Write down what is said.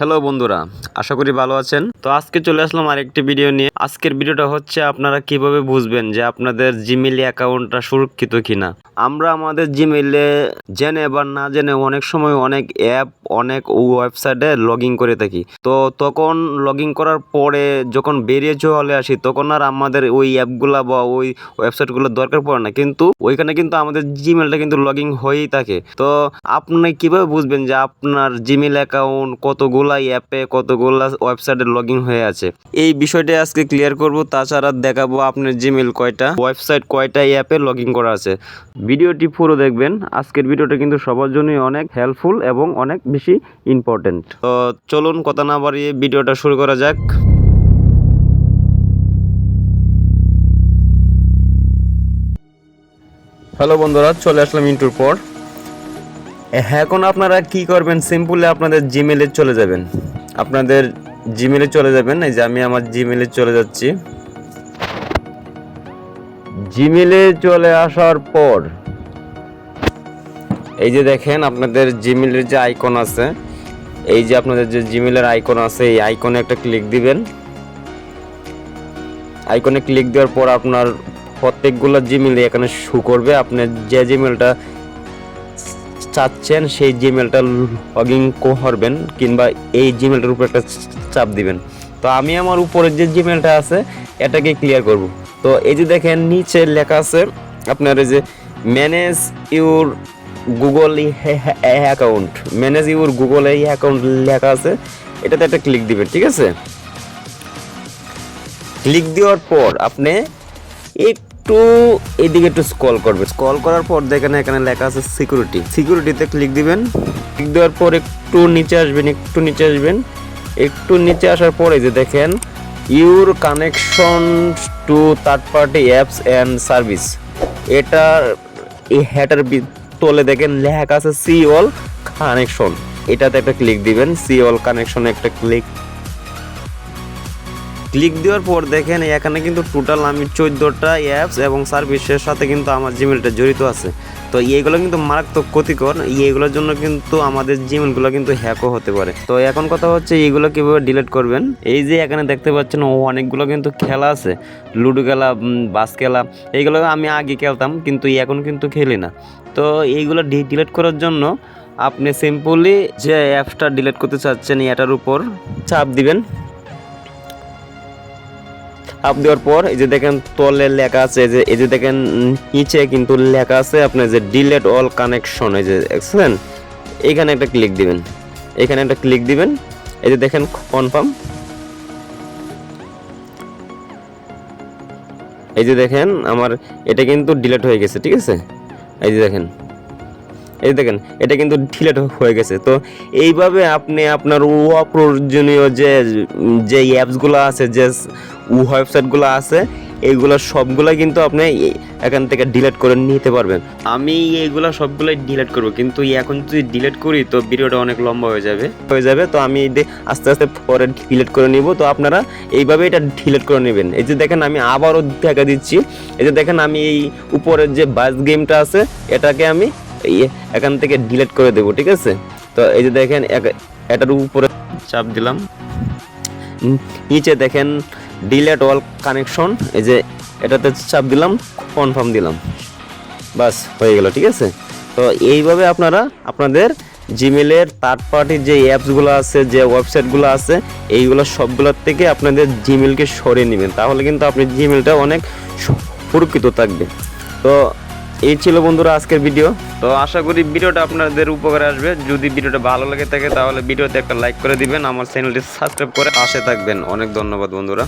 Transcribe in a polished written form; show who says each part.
Speaker 1: Hello বন্ধুরা, আশা করি ভালো আছেন। তো আজকে চলে আসলাম আরেকটি ভিডিও নিয়ে। আজকের ভিডিওটা হচ্ছে আপনারা কিভাবে বুঝবেন যে আপনাদের জিমেইল অ্যাকাউন্টটা সুরক্ষিত কিনা। আমরা আমাদের জিমেইলে জেনে বা না জেনে অনেক সময় অনেক অ্যাপ, অনেক ওয়েবসাইটে লগ ইন করে থাকি। তো তখন লগ ইন করার পরে যখন বেরিয়ে চলে আসি তখন আর আমাদের ওই অ্যাপগুলা বা ওই ওয়েবসাইটগুলোর দরকার পড়ে না, কিন্তু ওইখানে কিন্তু আমাদের জিমেইলটা কিন্তু লগ ইন হয়েই থাকে। তো আপনি কিভাবে বুঝবেন যে আপনার জিমেইল অ্যাকাউন্ট কতগুলা অ্যাপে কতগুলা ওয়েবসাইটে লগ ইন হয়ে আছে, এই বিষয়টা আজকে ক্লিয়ার করব। তাছাড়া দেখাবো আপনার জিমেইল কয়টা ওয়েবসাইট কয়টা অ্যাপে লগ ইন করা আছে। ভিডিওটি পুরো দেখবেন। আজকের ভিডিওটা কিন্তু সবার জন্যই অনেক হেল্পফুল এবং অনেক বেশি ইম্পর্টেন্ট। তো চলুন কথা না বাড়িয়ে ভিডিওটা শুরু করা যাক। হ্যালো বন্ধুরা, চলে আসলাম ইন্টুর পর। এখন আপনারা কি করবেন, সিম্পলি আপনাদের জিমেইলে চলে যাবেন। আপনাদের জিমেইলে চলে যাবেন। এই যে আমি আমার জিমেইলে চলে যাচ্ছি। জিমেইলে চলে আসার পর এই যে দেখেন আপনাদের জিমেইলের যে আইকন আছে, এই যে আপনাদের যে জিমেইলের আইকন আছে, এই আইকনে একটা ক্লিক দিবেন। আইকনে ক্লিক দেওয়ার পর আপনার প্রত্যেকগুলো জিমেইল এখানে শো করবে। আপনি যে জিমেইলটা চাচ্ছেন সেই জিমেইলটা লগ ইন করবেন, কিংবা এই জিমেইলটার উপর একটা চাপ দিবেন। তো আমি আমার উপরের যে জিমেইলটা আছে এটাকে ক্লিয়ার করব। তো এই যে দেখেন নিচে লেখা আছে আপনার এই যে manage your Google account, manage your Google account লেখা আছে, এটাতে একটা ক্লিক দিবেন। ঠিক আছে, ক্লিক দেওয়ার পর আপনি একটু এদিকে একটু স্ক্রল করবেন। স্ক্রল করার পর দেখেন এখানে লেখা আছে সিকিউরিটি, সিকিউরিটিতে ক্লিক দিবেন। ক্লিক দেওয়ার পর একটু নিচে আসবেন, একটু নিচে আসার পরে যে দেখেন your connection to third party apps and service, এটার এই হ্যাটার তলে দেখেন লেখা আছে সি অল কানেকশন, এটাতে একটা ক্লিক দিবেন। সি অল কানেকশনে একটা ক্লিক দেওয়ার পর দেখেন এখানে কিন্তু টোটাল আমি 14টা অ্যাপস এবং সার্ভিসের সাথে কিন্তু আমার জিমেইলটা জড়িত আছে। তো এইগুলো কিন্তু মারাত্মক ক্ষতিকর, এইগুলোর জন্য কিন্তু আমাদের জিমেইলগুলো কিন্তু হ্যাকও হতে পারে। তো এখন কথা হচ্ছে এইগুলো কীভাবে ডিলিট করবেন। এই যে এখানে দেখতে পাচ্ছেন অনেকগুলো কিন্তু খেলা আছে, লুডো খেলা, বাস খেলা, এইগুলো আমি আগে খেলতাম কিন্তু এখন কিন্তু খেলি না। তো এইগুলো ডিলিট করার জন্য আপনি সিম্পলি যে অ্যাপসটা ডিলিট করতে চাচ্ছেন এটার উপর চাপ দিবেন। চাপ দেওয়ার পর এই যে দেখেন তলে লেখা আছে, এই যে দেখেন নিচে কিন্তু লেখা আছে আপনার যে ডিলিট অল কানেকশন, এই যে দেখছেন এখানে একটা ক্লিক দিবেন। এখানে একটা ক্লিক দিবেন, এই যে দেখেন কনফার্ম, এই যে দেখেন আমার এটা কিন্তু ডিলিট হয়ে গেছে। ঠিক আছে, এই যে দেখেন এটা কিন্তু ডিলিট হয়ে গেছে। তো এইভাবে আপনি আপনার অপ্রয়োজনীয় যে অ্যাপসগুলো আছে, যে ওয়েবসাইটগুলো আছে, এইগুলো সবগুলো কিন্তু আপনি এখান থেকে ডিলিট করে নিতে পারবেন। আমি এইগুলো সবগুলোই ডিলিট করব, কিন্তু এখন যদি ডিলিট করি তো ভিডিওটা অনেক লম্বা হয়ে যাবে। তো আমি আস্তে আস্তে পরে ডিলিট করে নিব। তো আপনারা এইভাবে এটা ডিলিট করে নেবেন। এই যে দেখেন আমি আবারও দেখা দিচ্ছি, এই যে দেখেন আমি এই উপরের যে বাস গেমটা আছে এটাকে আমি এখান থেকে ডিলিট করে দেব। ঠিক আছে, তো এই যে দেখেন এটার উপরে চাপ দিলাম, নিচে দেখেন ডিলিট অল কানেকশন, এই যে এটাতে চাপ দিলাম, কনফার্ম দিলাম, বাস হয়ে গেল। ঠিক আছে, তো এইভাবে আপনারা আপনাদের জিমেইলের থার্ড পার্টির যে অ্যাপসগুলো আছে, যে ওয়েবসাইটগুলো আছে, এইগুলো সবগুলোর থেকে আপনাদের জিমেইলকে সরিয়ে নেবেন, তাহলে কিন্তু আপনার জিমেইলটা অনেক সুরক্ষিত থাকবে। তো এই ছিল বন্ধুরা আজকের ভিডিও। তো আশা করি ভিডিওটা আপনাদের উপকারে আসবে। যদি ভিডিওটা ভালো লাগে থাকে তাহলে ভিডিওতে একটা লাইক করে দিবেন, আমার চ্যানেলটি সাবস্ক্রাইব করে পাশে থাকবেন। অনেক ধন্যবাদ বন্ধুরা।